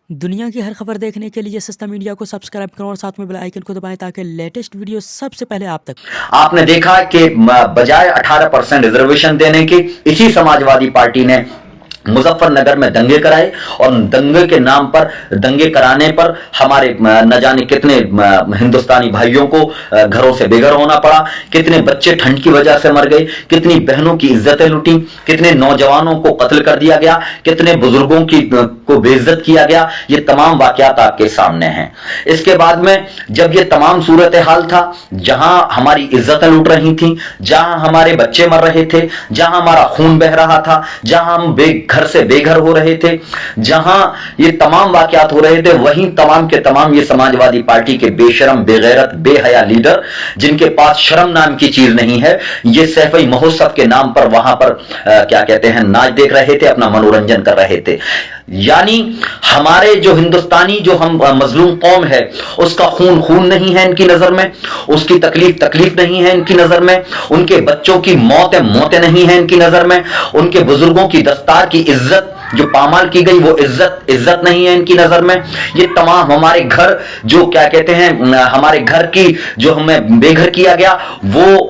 दुनिया की हर खबर देखने के लिए सस्ता मीडिया को सब्सक्राइब करो और साथ में बेल आइकन को दबाएं ताकि लेटेस्ट वीडियो सबसे पहले आप तक। आपने देखा कि बजाय 18% रिजर्वेशन देने की इसी समाजवादी पार्टी ने मुजफ्फरनगर में दंगे कराए और दंगे के नाम पर दंगे कराने पर हमारे न जाने कितने हिंदुस्तानी भाइयों को घरों से बेघर होना पड़ा, कितने बच्चे ठंड की वजह से मर गए, कितनी बहनों की इज्जतें लुटी, कितने नौजवानों को कत्ल कर दिया गया, कितने बुजुर्गों को बेइज्जत किया गया। ये तमाम वाकयात आपके सामने हैं। इसके बाद में जब ये तमाम सूरत हाल था, जहां हमारी इज्जतें लूट रही थी, जहां हमारे बच्चे मर रहे थे, जहां हमारा खून बह रहा था, जहां हम घर से बेघर हो रहे थे, जहां ये तमाम वाकयात हो रहे थे, वहीं तमाम के तमाम ये समाजवादी पार्टी के बेशरम, बेगैरत, बेहया लीडर, जिनके पास शर्म नाम की चीज नहीं है, ये सैफई महोत्सव के नाम पर वहां पर क्या कहते हैं, नाच देख रहे थे, अपना मनोरंजन कर रहे थे। यानी हमारे जो हिंदुस्तानी, जो हम मजलूम कौम है, उसका खून खून नहीं है इनकी नजर में, उसकी तकलीफ तकलीफ नहीं है इनकी नजर में, उनके बच्चों की मौतें मौतें नहीं है इनकी नजर में, उनके बुजुर्गों की दस्तार की इज्जत जो पामाल की गई वो इज्जत नहीं है इनकी नजर में। ये तमाम हमारे घर, जो क्या कहते हैं, हमारे घर की जो हमें बेघर किया गया, वो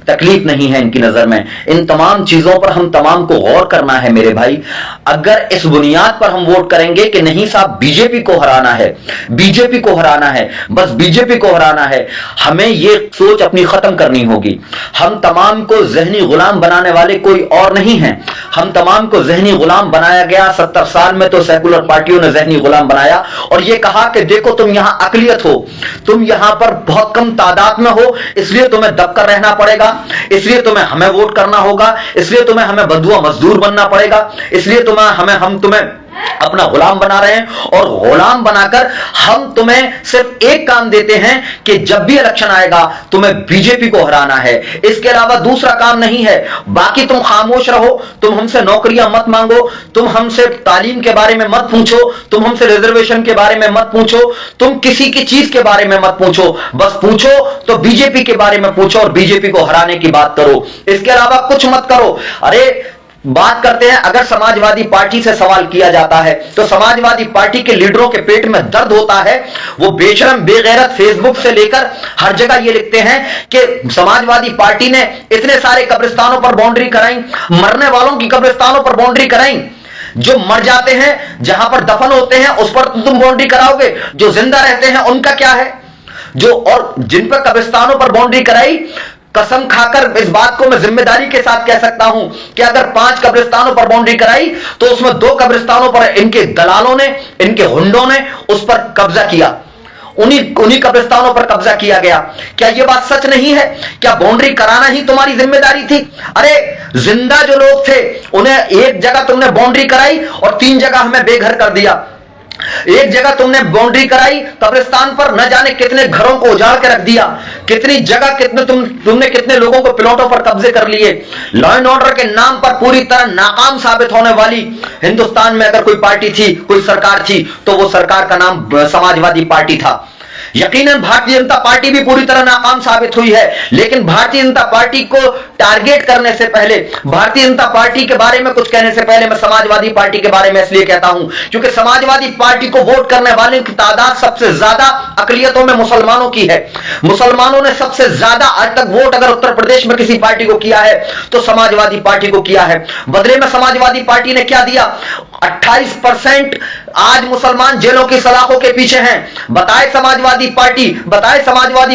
तकलीफ नहीं है इनकी नजर में। इन तमाम चीजों पर हम तमाम को गौर करना है मेरे भाई। अगर इस बुनियाद पर हम वोट करेंगे कि नहीं साहब बीजेपी को हराना है, बीजेपी को हराना है, बस बीजेपी को हराना है, हमें ये सोच अपनी खत्म करनी होगी। हम तमाम को जहनी गुलाम बनाने वाले कोई और नहीं है। हम तमाम को जहनी गुलाम बनाया गया। 70 साल में तो सेकुलर पार्टियों ने जहनी गुलाम बनाया और ये कहा कि देखो तुम यहां अकलियत हो, तुम यहां पर बहुत कम तादाद में हो, इसलिए तुम्हें दबकर रहना पड़ेगा, इसलिए तुम्हें हमें वोट करना होगा, इसलिए तुम्हें हमें बंधुआ मजदूर बनना पड़ेगा, इसलिए हम तुम्हें अपना गुलाम बना रहे हैं। और गुलाम बनाकर हम तुम्हें सिर्फ एक काम देते हैं कि जब भी इलेक्शन आएगा तुम्हें बीजेपी को हराना है, इसके अलावा दूसरा काम नहीं है। बाकी तुम खामोश रहो, तुम हमसे नौकरियां मत मांगो, तुम हमसे तालीम के बारे में मत पूछो, तुम हमसे रिजर्वेशन के बारे में मत पूछो, तुम किसी की चीज के बारे में मत पूछो, बस पूछो तो बीजेपी के बारे में पूछो और बीजेपी को हराने की बात करो, इसके अलावा कुछ मत करो। अरे बात करते हैं, अगर समाजवादी पार्टी से सवाल किया जाता है तो समाजवादी पार्टी के लीडरों के पेट में दर्द होता है। वो बेशरम, बेगैरत फेसबुक से लेकर हर जगह ये लिखते हैं कि समाजवादी पार्टी ने इतने सारे कब्रिस्तानों पर बाउंड्री कराई, मरने वालों की कब्रिस्तानों पर बाउंड्री कराई, जो मर जाते हैं, जहां पर दफन होते हैं उस पर तुम बाउंड्री कराओगे, जो जिंदा रहते हैं उनका क्या है? जो और जिन पर कब्रिस्तानों पर बाउंड्री कराई, कसम खाकर इस बात को मैं जिम्मेदारी के साथ कह सकता हूं कि अगर 5 कब्रिस्तानों पर बाउंड्री कराई तो उसमें 2 कब्रिस्तानों पर इनके दलालों ने, इनके हुंडों ने उस पर कब्जा किया, उन्हीं कब्रिस्तानों पर कब्जा किया गया। क्या यह बात सच नहीं है? क्या बाउंड्री कराना ही तुम्हारी जिम्मेदारी थी? अरे जिंदा जो लोग थे उन्हें एक जगह तुमने बाउंड्री कराई और 3 जगह हमें बेघर कर दिया। एक जगह तुमने बाउंड्री कराई कब्रिस्तान पर, न जाने कितने घरों को उजाड़ के रख दिया, कितनी जगह, तुमने कितने लोगों को प्लॉटों पर कब्जे कर लिए। लॉ एंड ऑर्डर के नाम पर पूरी तरह नाकाम साबित होने वाली हिंदुस्तान में अगर कोई पार्टी थी, कोई सरकार थी, तो वो सरकार का नाम समाजवादी पार्टी था। यकीनन भारतीय जनता पार्टी भी पूरी तरह नाकाम साबित हुई है, लेकिन भारतीय जनता पार्टी को टारगेट करने से पहले, भारतीय जनता पार्टी के बारे में कुछ कहने से पहले मैं समाजवादी पार्टी के बारे में इसलिए कहता हूं क्योंकि समाजवादी पार्टी को वोट करने वालों की तादाद सबसे ज्यादा अकलियतों में मुसलमानों की है। मुसलमानों ने सबसे ज्यादा आज तक वोट अगर उत्तर प्रदेश में किसी पार्टी को किया है तो समाजवादी पार्टी को किया है। बदले में समाजवादी पार्टी ने क्या दिया? 28% आज मुसलमान जेलों की सलाखों के पीछे हैं। बताए समाजवादी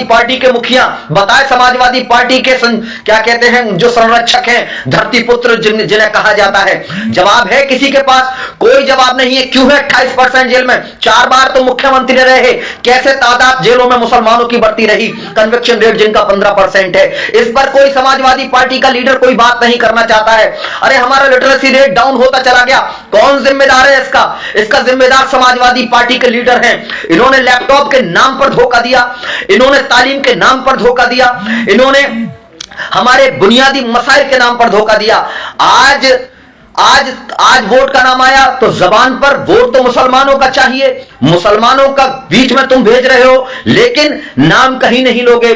पार्टी के मुखिया, बताए समाजवादी पार्टी के क्या कहते हैं, जो संरक्षक हैं, धरती पुत्र जिन्हें कहा जाता है, जवाब है किसी के पास? कोई जवाब नहीं है। क्यों है 28% जेल में? 4 बार तो मुख्यमंत्री रहे, कैसे तादाद जेलों में मुसलमानों की बढ़ती रही? कन्विक्शन रेट जिनका 15% है, इस पर कोई समाजवादी पार्टी का लीडर कोई बात नहीं करना चाहता है। अरे हमारा लिटरेसी रेट डाउन होता चला गया, कौन जिम्मेदार है इसका जिम्मेदार समाजवादी पार्टी के लीडर हैं। इन्होंने लैपटॉप के नाम पर धोखा दिया, इन्होंने तालीम के नाम पर धोखा दिया, इन्होंने हमारे बुनियादी मसाइल के नाम पर धोखा दिया। आज वोट का नाम आया तो जबान पर वोट तो मुसलमानों का चाहिए, मुसलमानों का बीच में तुम भेज रहे हो, लेकिन नाम कहीं नहीं लोगे।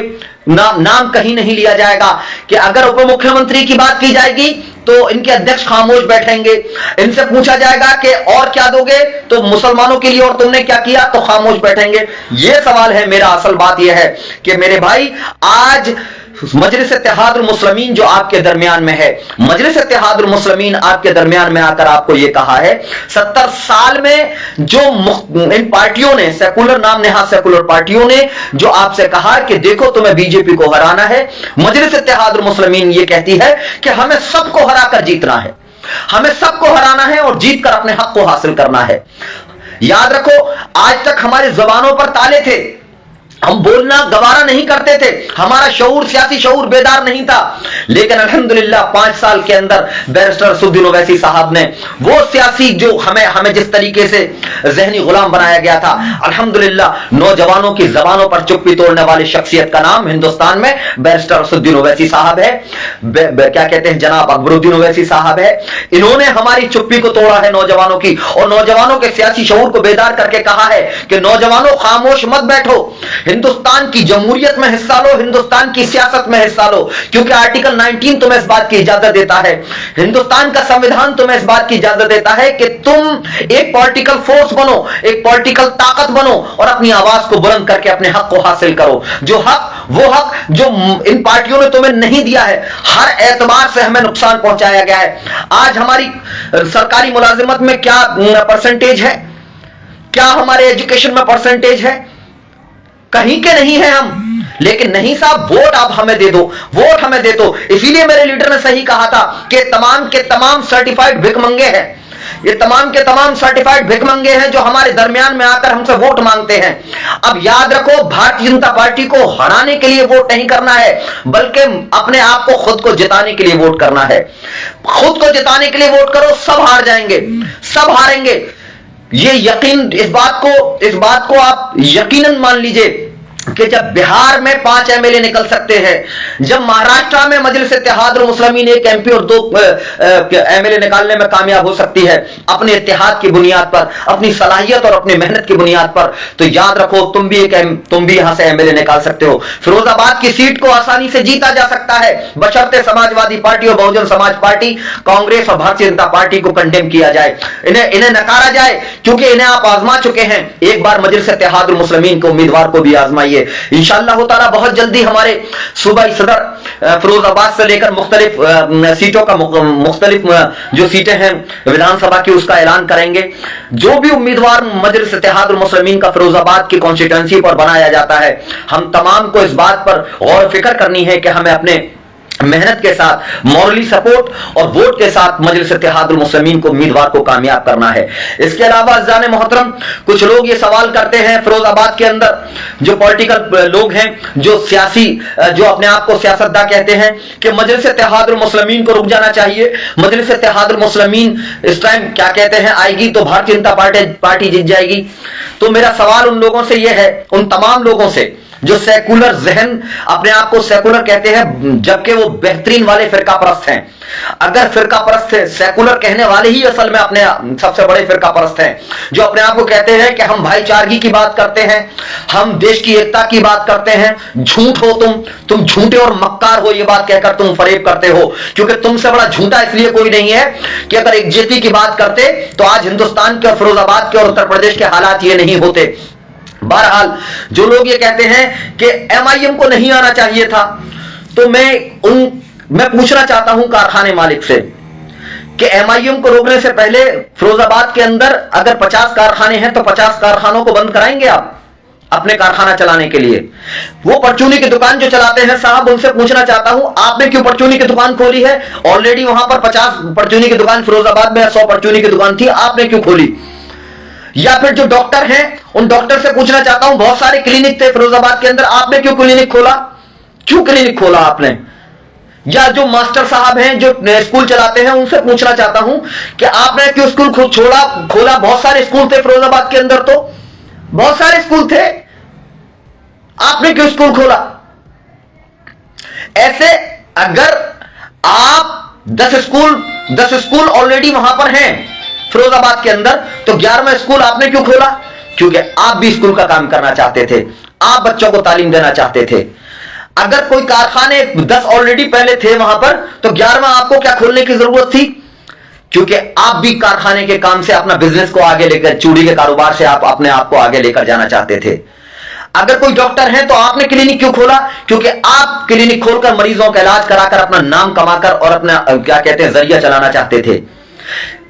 नाम कहीं नहीं लिया जाएगा कि अगर उप मुख्यमंत्री की बात की जाएगी तो इनके अध्यक्ष खामोश बैठेंगे, इनसे पूछा जाएगा कि और क्या दोगे तो मुसलमानों के लिए और तुमने क्या किया तो खामोश बैठेंगे। ये सवाल है। मेरा असल बात यह है कि मेरे भाई, आज मजलिस इत्तेहादुल मुस्लिमीन जो आपके दरमियान में है, मजलिस इत्तेहादुल मुस्लिमीन आपके दरमियान में आकर आपको यह कहा है, 70 साल में जो इन पार्टियों ने, सेकुलर नाम नेहाद सेकुलर पार्टियों ने जो आपसे कहा कि देखो तुम्हें बीजेपी को हराना है, मजलिस इत्तेहादुल मुस्लिमीन ये कहती है कि हमें सबको हराकर जीतना है, हमें सबको हराना है और जीतकर अपने हक को हासिल करना है। याद रखो, आज तक हमारी जुबानों पर ताले थे, हम बोलना गवारा नहीं करते थे, हमारा शऊर, सियासी शऊर बेदार नहीं था। लेकिन अल्हम्दुलिल्लाह 5 साल के अंदर बैरिस्टर असदुद्दीन ओवैसी साहब ने वो सियासी जो हमें जिस तरीके से जहनी गुलाम बनाया गया था, अल्हम्दुलिल्लाह नौजवानों की जबानों पर चुप्पी तोड़ने वाली शख्सियत का नाम हिंदुस्तान में बैरिस्टर असदुद्दीन ओवैसी साहब है। क्या कहते हैं, जनाब अकबरुद्दीन ओवैसी साहब है। इन्होंने हमारी चुप्पी को तोड़ा है नौजवानों की, और नौजवानों के सियासी शऊर को बेदार करके कहा है कि नौजवानों खामोश मत बैठो, हिंदुस्तान की जमहूरियत में हिस्सा लो, हिंदुस्तान की सियासत में हिस्सा लो, क्योंकि आर्टिकल 19 तुम्हें इस बात की इजाजत देता है, हिंदुस्तान का संविधान तुम्हें इस बात की इजाजत देता है कि तुम एक पॉलिटिकल फोर्स बनो, एक पॉलिटिकल ताकत बनो और अपनी आवाज को बुलंद करके अपने हक को हासिल करो। जो हक, वो हक जो इन पार्टियों ने तुम्हें नहीं दिया है, हर एतबार से हमें नुकसान पहुंचाया गया है। आज हमारी सरकारी मुलाजिमत में क्या परसेंटेज है, क्या हमारे एजुकेशन में परसेंटेज है? कहीं के नहीं है हम। लेकिन नहीं साहब, वोट आप हमें दे दो, वोट हमें दे दो। इसीलिए मेरे लीडर ने सही कहा था कि तमाम के तमाम सर्टिफाइड भिखमंगे हैं, ये तमाम के तमाम सर्टिफाइड भिखमंगे हैं जो हमारे दरमियान में आकर हमसे वोट मांगते हैं। अब याद रखो, भारतीय जनता पार्टी को हराने के लिए वोट नहीं करना है, बल्कि अपने आप को खुद को जिताने के लिए वोट करना है। खुद को जिताने के लिए वोट करो, सब हार जाएंगे, सब हारेंगे। ये यकीन, इस बात को आप यकीनन मान लीजिए कि जब बिहार में 5 एमएलए निकल सकते हैं, जब महाराष्ट्र में मजलिस इत्तेहादुल मुस्लिमीन 1 एमपी और 2 एमएलए निकालने में कामयाब हो सकती है अपने इत्तेहाद की बुनियाद पर, अपनी सलाहियत और अपनी मेहनत की बुनियाद पर, तो याद रखो तुम भी यहां से एमएलए निकाल सकते हो। फिरोजाबाद की सीट को आसानी से जीता जा सकता है, बशर्ते समाजवादी पार्टी और बहुजन समाज पार्टी, कांग्रेस और भारतीय जनता पार्टी को कंडेम किया जाए, इन्हें नकारा जाए, क्योंकि इन्हें आप आजमा चुके हैं। एक बार मजलिस इत्तेहादुल मुस्लिमीन के उम्मीदवार को भी आजमाइए। इंशाअल्लाह ताला बहुत जल्दी हमारे सूबाई सदर फिरोजाबाद से लेकर मुख्तलिफ सीटों का, मुख्तलिफ जो सीटें हैं विधानसभा की, उसका ऐलान करेंगे। जो भी उम्मीदवार मजलिस इत्तेहादुल मुस्लिमीन का फिरोजाबाद की कॉन्स्टिट्यूएंसी पर बनाया जाता है, हम तमाम को इस बात पर गौर फिक्र करनी है कि हमें अपने मेहनत के साथ, मॉरली सपोर्ट और वोट के साथ मजलिस इत्तेहादुल मुस्लिमीन को, उम्मीदवार को कामयाब करना है। इसके अलावा जाने मोहतरम, कुछ लोग ये सवाल करते हैं, फिरोजाबाद के अंदर जो पॉलिटिकल लोग हैं, जो सियासी, जो अपने आप को सियासतदान कहते हैं, कि मजलिस इत्तेहादुल मुस्लिमीन को रुक जाना चाहिए, मजलिस इत्तेहादुल मुस्लिमीन इस टाइम क्या कहते हैं आएगी तो भारतीय जनता पार्टी जीत जाएगी। तो मेरा सवाल उन लोगों से यह है, उन तमाम लोगों से जो सेकुलर जहन, अपने आप को सेकुलर कहते हैं जबकि वो बेहतरीन वाले फिरका परस्त हैं। अगर फिरका परस्त है, सेकुलर कहने वाले ही असल में अपने सबसे बड़े फिरका परस्त हैं, जो अपने आप को कहते हैं कि हम भाईचारगी की बात करते हैं, हम देश की एकता की बात करते हैं। झूठ हो तुम झूठे और मक्कार हो, ये बात कहकर तुम फरेब करते हो, क्योंकि तुमसे बड़ा झूठा इसलिए कोई नहीं है कि अगर एकजुटता की बात करते तो आज हिंदुस्तान के, फिरोजाबाद के और उत्तर प्रदेश के हालात ये नहीं होते। बहरहाल, जो लोग ये कहते हैं कि एमआईएम को नहीं आना चाहिए था, तो मैं पूछना चाहता हूं कारखाने मालिक से कि एमआईएम को रोकने से पहले फिरोजाबाद के अंदर अगर 50 कारखाने हैं तो 50 कारखानों को बंद कराएंगे आप अपने कारखाना चलाने के लिए? वो परचूनी की दुकान जो चलाते हैं साहब, उनसे पूछना चाहता हूं आपने क्यों परचूनी की दुकान खोली है? ऑलरेडी वहां पर 50 परचूनी की दुकान फिरोजाबाद में 100 परचूनी की दुकान थी, आपने क्यों खोली? या फिर जो डॉक्टर हैं, उन डॉक्टर से पूछना चाहता हूं, बहुत सारे क्लिनिक थे फिरोजाबाद के अंदर, आपने क्यों क्लिनिक खोला? क्यों क्लिनिक खोला आपने? या जो मास्टर साहब हैं जो स्कूल चलाते हैं, उनसे पूछना चाहता हूं कि आपने क्यों स्कूल खोला? बहुत सारे स्कूल थे फिरोजाबाद के अंदर, तो बहुत सारे स्कूल थे, आपने क्यों स्कूल खोला? ऐसे अगर आप 10 स्कूल ऑलरेडी वहां पर हैं फिरोजाबाद के अंदर, तो 11वां स्कूल आपने क्यों खोला? क्योंकि आप भी स्कूल का काम करना चाहते थे, आप बच्चों को तालीम देना चाहते थे। अगर कोई कारखाने 10 ऑलरेडी पहले थे वहां पर, तो 11वां आपको क्या खोलने की जरूरत थी? क्योंकि आप भी कारखाने के काम से अपना बिजनेस को आगे लेकर, चूड़ी के कारोबार से आप अपने आप को आगे लेकर जाना चाहते थे। अगर कोई डॉक्टर है तो आपने क्लिनिक क्यों खोला? क्योंकि आप क्लिनिक खोलकर मरीजों का इलाज कराकर अपना नाम कमाकर और अपना क्या कहते हैं जरिया चलाना चाहते थे।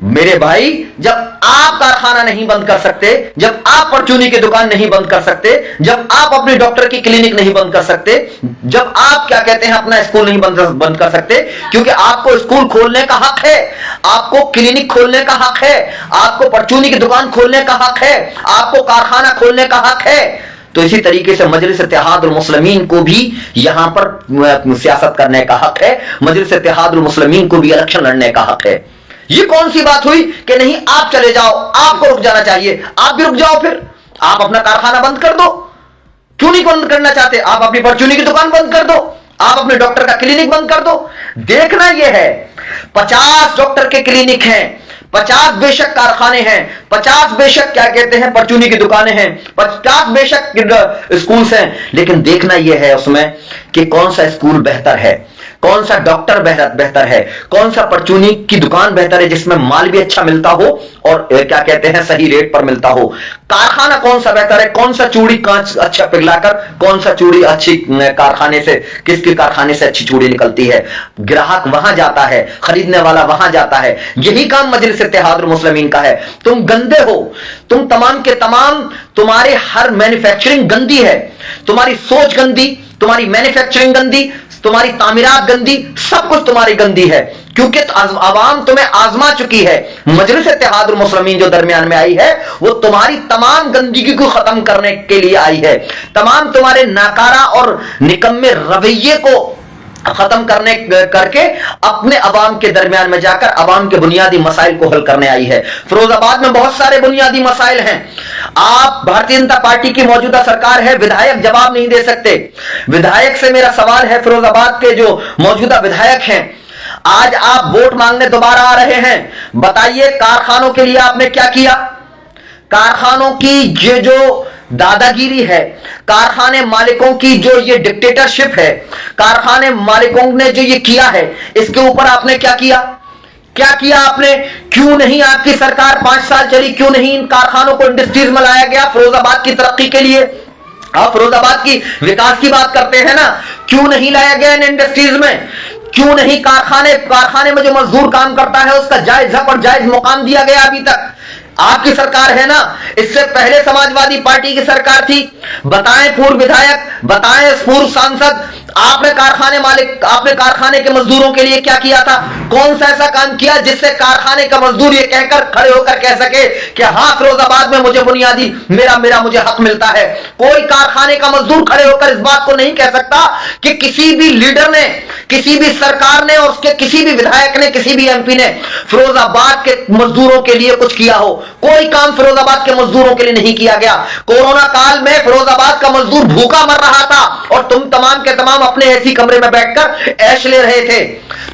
मेरे भाई, जब आप कारखाना नहीं बंद कर सकते, जब आप परचूनी की दुकान नहीं बंद कर सकते, जब आप अपने डॉक्टर की क्लिनिक नहीं बंद कर सकते, जब आप क्या कहते हैं अपना स्कूल नहीं बंद कर सकते, क्योंकि आपको स्कूल खोलने का हक है, आपको क्लिनिक खोलने का हक है, आपको परचूनी की दुकान खोलने का हक है, आपको कारखाना खोलने का हक है। तो इसी तरीके से मजलिस इत्तेहादुल मुस्लिमीन को भी यहां पर सियासत करने का हक है, मजलिस इत्तेहादुल मुस्लिमीन को भी इलेक्शन लड़ने का हक है। ये कौन सी बात हुई कि नहीं आप चले जाओ, आपको रुक जाना चाहिए? आप भी रुक जाओ, फिर आप अपना कारखाना बंद कर दो। क्यों नहीं बंद करना चाहते? आप अपनी परचूनी की दुकान बंद कर दो, आप अपने डॉक्टर का क्लिनिक बंद कर दो। देखना यह है, 50 डॉक्टर के क्लिनिक हैं, 50 बेशक कारखाने हैं, 50 बेशक क्या कहते हैं परचूनी की दुकानें हैं, 50 बेशक स्कूल्स हैं, लेकिन देखना यह है उसमें कि कौन सा स्कूल बेहतर है, कौन सा डॉक्टर बेहतर है, कौन सा परचूनी की दुकान बेहतर है जिसमें माल भी अच्छा मिलता हो और क्या कहते हैं सही रेट पर मिलता हो। कारखाना कौन सा बेहतर है, कौन सा चूड़ी कांच अच्छा पिघलाकर, कौन सा चूड़ी अच्छी कारखाने से, किसके कारखाने से अच्छी चूड़ी निकलती है, ग्राहक वहां जाता है, खरीदने वाला वहां जाता है। यही काम मजलिस इत्तेहादुल मुस्लिमीन का है। तुम गंदे हो, तुम तमाम के तमाम, तुम्हारे हर मैन्युफैक्चरिंग गंदी है, तुम्हारी सोच गंदी, तुम्हारी मैन्युफैक्चरिंग गंदी, तुम्हारी तामीरात गंदी, सब कुछ तुम्हारी गंदी है, क्योंकि आवाम तुम्हें आजमा चुकी है। मजलिस इत्तेहादुल मुस्लिमीन जो दरमियान में आई है, वो तुम्हारी तमाम गंदगी को खत्म करने के लिए आई है, तमाम तुम्हारे नाकारा और निकम्मे रवैये को खत्म करके अपने अवाम के दरमियान में जाकर अवाम के बुनियादी मसाइल को हल करने आई है। फिरोजाबाद में बहुत सारे बुनियादी मसाइल हैं। आप भारतीय जनता पार्टी की मौजूदा सरकार है, विधायक जवाब नहीं दे सकते। विधायक से मेरा सवाल है, फिरोजाबाद के जो मौजूदा विधायक हैं, आज आप वोट मांगने दोबारा आ रहे हैं, बताइए कारखानों के लिए आपने क्या किया? कारखानों की ये जो दादागिरी है, कारखाने मालिकों की जो ये डिक्टेटरशिप है, कारखाने मालिकों ने जो ये किया है, इसके ऊपर आपने क्या किया? क्या किया आपने? क्यों नहीं आपकी सरकार 5 साल चली, क्यों नहीं इन कारखानों को इंडस्ट्रीज में लाया गया फिरोजाबाद की तरक्की के लिए? आप फिरोजाबाद की विकास की बात करते हैं ना, क्यों नहीं लाया गया इन इंडस्ट्रीज में? क्यों नहीं कारखाने में जो मजदूर काम करता है उसका जायज हक और जायज मुकाम दिया गया अभी तक? आपकी सरकार है ना, इससे पहले समाजवादी पार्टी की सरकार थी। बताएं पूर्व विधायक, बताएं पूर्व सांसद, आपने कारखाने के मजदूरों के लिए क्या किया था? कौन सा ऐसा काम किया जिससे कारखाने का मजदूर ये कहकर खड़े होकर कह सके कि हाँ फिरोजाबाद में मुझे बुनियादी मुझे हक मिलता है? कोई कारखाने का मजदूर खड़े होकर इस बात को नहीं कह सकता कि किसी भी लीडर ने, किसी भी सरकार ने और उसके किसी भी विधायक ने, किसी भी एमपी ने फिरोजाबाद के मजदूरों के लिए कुछ किया हो। कोई काम फिरोजाबाद के मजदूरों के लिए नहीं किया गया। कोरोना काल में फिरोजाबाद का मजदूर भूखा मर रहा था और तुम तमाम के तमाम अपने ऐसी कमरे में बैठकर ऐश ले रहे थे।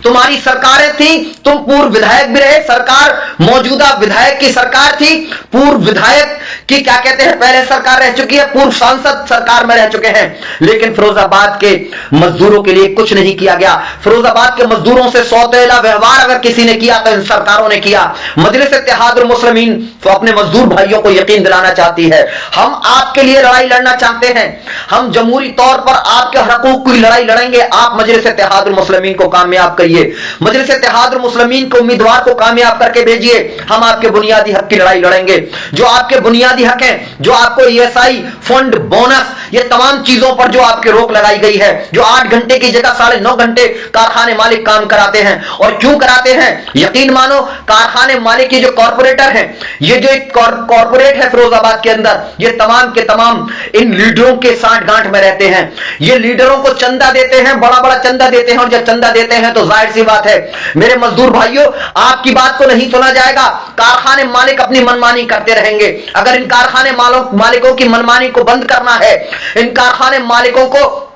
तुम्हारी सरकारें थी, तुम पूर्व विधायक भी रहे, सरकार मौजूदा विधायक की सरकार थी, पूर्व विधायक की क्या कहते हैं पहले सरकार रह चुकी है, पूर्व सांसद सरकार में रह चुके हैं, लेकिन फिरोजाबाद के मजदूरों के लिए कुछ नहीं किया गया। फिरोजाबाद के मजदूरों से सौतेला व्यवहार अगर किसी ने किया तो इन सरकारों ने किया। मजलिस इत्तेहादुल मुस्लिमीन तो अपने मजदूर भाइयों को यकीन दिलाना चाहती है, हम आपके लिए लड़ाई लड़ना चाहते हैं, हम जमहूरी तौर पर आपके हकूक की लड़ाई लड़ेंगे। आप मजलिस इत्तेहादुल मुस्लिमीन को कामयाब करिए, मजलिस इत्तेहादुल मुस्लिमीन को उम्मीदवार को कामयाब करके भेजिए। हम आपके बुनियादी हक की लड़ाई लड़ेंगे। जो आपके बुनियादी हक हैं, जो आपको ईएसआई फंड, बोनस, ये तमाम चीजों पर जो आपके रोक लगाई गई है, जो 8 घंटे की जगह 9.5 घंटे कारखाने मालिक काम कराते हैं, और क्यों कराते हैं यकीन मानो, कारखाने मालिक के जो कॉर्पोरेटर हैं, ये जो एक कॉर्पोरेट है फिरोजाबाद के अंदर, ये तमाम के तमाम इन लीडरों के साथ गांठ में रहते हैं। ये लीडरों को चंदा देते हैं, बड़ा बड़ा चंदा देते हैं, और जब चंदा देते हैं तो जाहिर सी बात है मेरे मजदूर भाइयों, आपकी बात को नहीं सुना जाएगा। कारखाने मालिक अपनी मनमानी करते रहेंगे। अगर इन कारखाने मालिकों की मनमानी को बंद करना है, इन कारखाने मालिकों को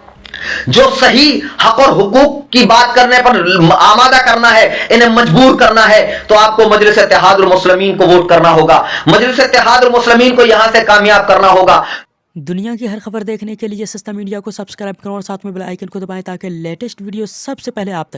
जो सही हक और हुकूक की बात करने पर आमादा करना है, इन्हें मजबूर करना है, तो आपको मजलिस इत्तेहादुल मुस्लिमीन को वोट करना होगा, मजलिस इत्तेहादुल मुस्लिमीन को यहां से कामयाब करना होगा। दुनिया की हर खबर देखने के लिए सस्ता मीडिया को सब्सक्राइब करें और साथ में बेल आइकन को दबाएं ताकि लेटेस्ट वीडियो सबसे पहले आप तक